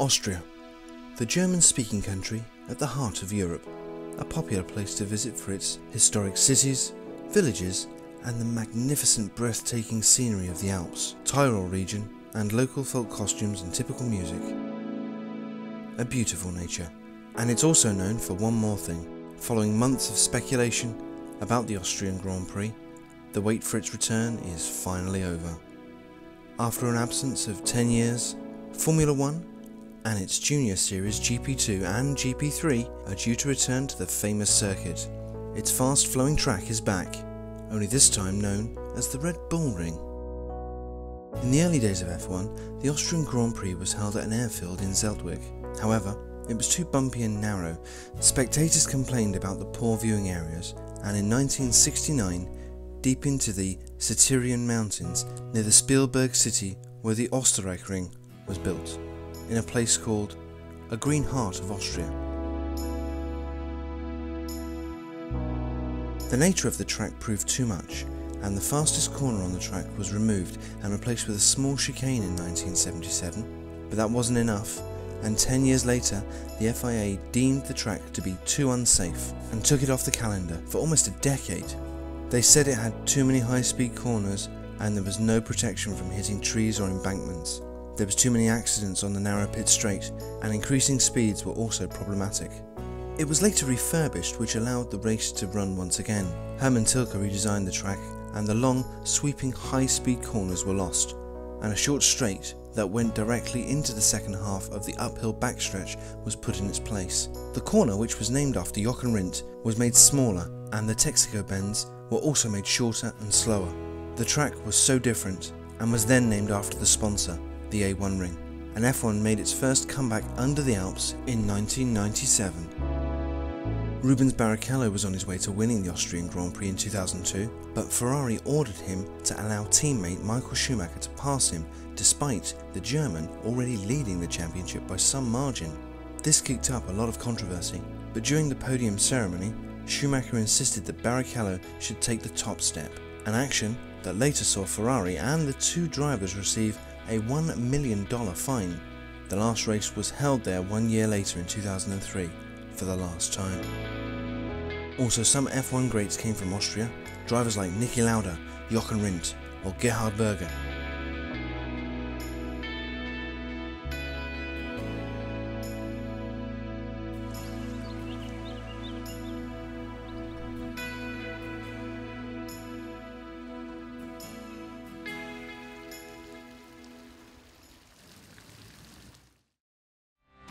Austria, the German-speaking country at the heart of Europe, a popular place to visit for its historic cities, villages and the magnificent breathtaking scenery of the Alps, Tyrol region and local folk costumes and typical music. A beautiful nature. And it's also known for one more thing. Following months of speculation about the Austrian Grand Prix, the wait for its return is finally over. After an absence of 10 years, Formula 1 and its junior series GP2 and GP3 are due to return to the famous circuit. Its fast-flowing track is back, only this time known as the Red Bull Ring. In the early days of F1, the Austrian Grand Prix was held at an airfield in Zeltwig. However, it was too bumpy and narrow. Spectators complained about the poor viewing areas, and in 1969, deep into the Citerion Mountains near the Spielberg city where the Österreich-Ring was built, in a place called a Green Heart of Austria. The nature of the track proved too much, and the fastest corner on the track was removed and replaced with a small chicane in 1977, but that wasn't enough, and 10 years later the FIA deemed the track to be too unsafe and took it off the calendar for almost a decade. They said it had too many high-speed corners and there was no protection from hitting trees or embankments. There was too many accidents on the narrow pit straight, and increasing speeds were also problematic. It was later refurbished, which allowed the race to run once again. Hermann Tilke redesigned the track, and the long, sweeping high-speed corners were lost, and a short straight that went directly into the second half of the uphill backstretch was put in its place. The corner, which was named after Jochen Rindt, was made smaller, and the Texaco bends were also made shorter and slower. The track was so different, and was then named after the sponsor, the A1 Ring, and F1 made its first comeback under the Alps in 1997. Rubens Barrichello was on his way to winning the Austrian Grand Prix in 2002, but Ferrari ordered him to allow teammate Michael Schumacher to pass him, despite the German already leading the championship by some margin. This kicked up a lot of controversy, but during the podium ceremony, Schumacher insisted that Barrichello should take the top step, an action that later saw Ferrari and the two drivers receive a $1 million fine. The last race was held there 1 year later in 2003, for the last time. Also, some F1 greats came from Austria, drivers like Niki Lauda, Jochen Rindt or Gerhard Berger.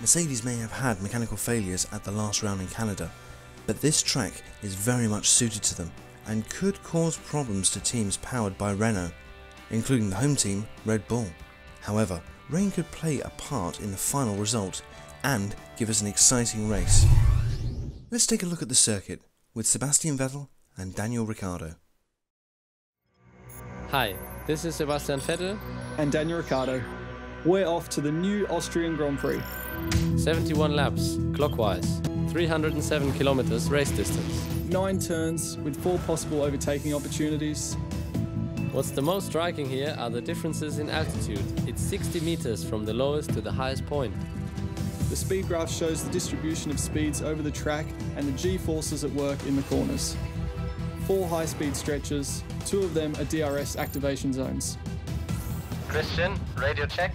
Mercedes may have had mechanical failures at the last round in Canada, but this track is very much suited to them and could cause problems to teams powered by Renault, including the home team Red Bull. However, rain could play a part in the final result and give us an exciting race. Let's take a look at the circuit with Sebastian Vettel and Daniel Ricciardo. Hi, this is Sebastian Vettel and Daniel Ricciardo. We're off to the new Austrian Grand Prix. 71 laps, clockwise, 307 kilometers race distance. 9 turns with 4 possible overtaking opportunities. What's the most striking here are the differences in altitude. It's 60 meters from the lowest to the highest point. The speed graph shows the distribution of speeds over the track and the G-forces at work in the corners. 4 high-speed stretches, 2 of them are DRS activation zones. Christian, radio check?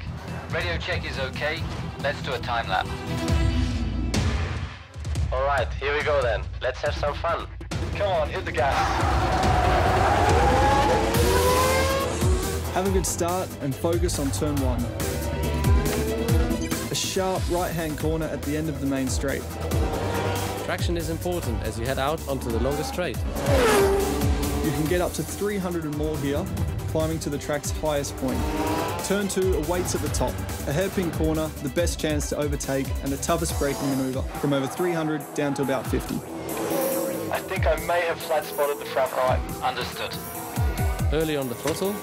Radio check is okay. Let's do a time lap. Alright, here we go then. Let's have some fun. Come on, hit the gas. Have a good start and focus on turn 1. A sharp right-hand corner at the end of the main straight. Traction is important as you head out onto the longest straight. You can get up to 300 and more here, climbing to the track's highest point. Turn 2 awaits at the top. A hairpin corner, the best chance to overtake, and the toughest braking manoeuvre, from over 300 down to about 50. I think I may have flat spotted the front right. Understood. Early on the throttle,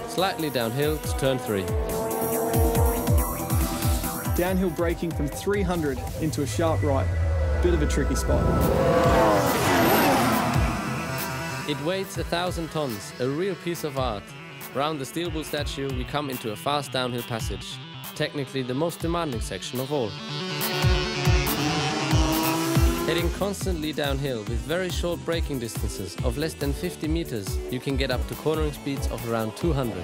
slightly downhill to turn 3. Downhill braking from 300 into a sharp right. Bit of a tricky spot. It weighs 1,000 tons, a real piece of art. Round the steel bull statue we come into a fast downhill passage. technically the most demanding section of all. Heading constantly downhill with very short braking distances of less than 50 meters, you can get up to cornering speeds of around 200.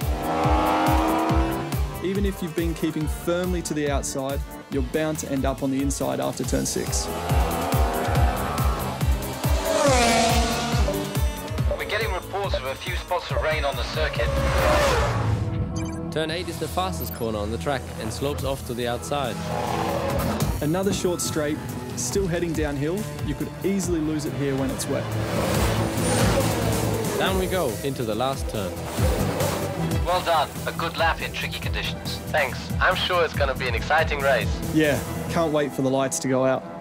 Even if you've been keeping firmly to the outside, you're bound to end up on the inside after turn 6. We're getting reports of a few spots of rain on the circuit. Turn 8 is the fastest corner on the track and slopes off to the outside. Another short straight, still heading downhill. You could easily lose it here when it's wet. Down we go into the last turn. Well done. A good lap in tricky conditions. Thanks. I'm sure it's going to be an exciting race. Yeah, can't wait for the lights to go out.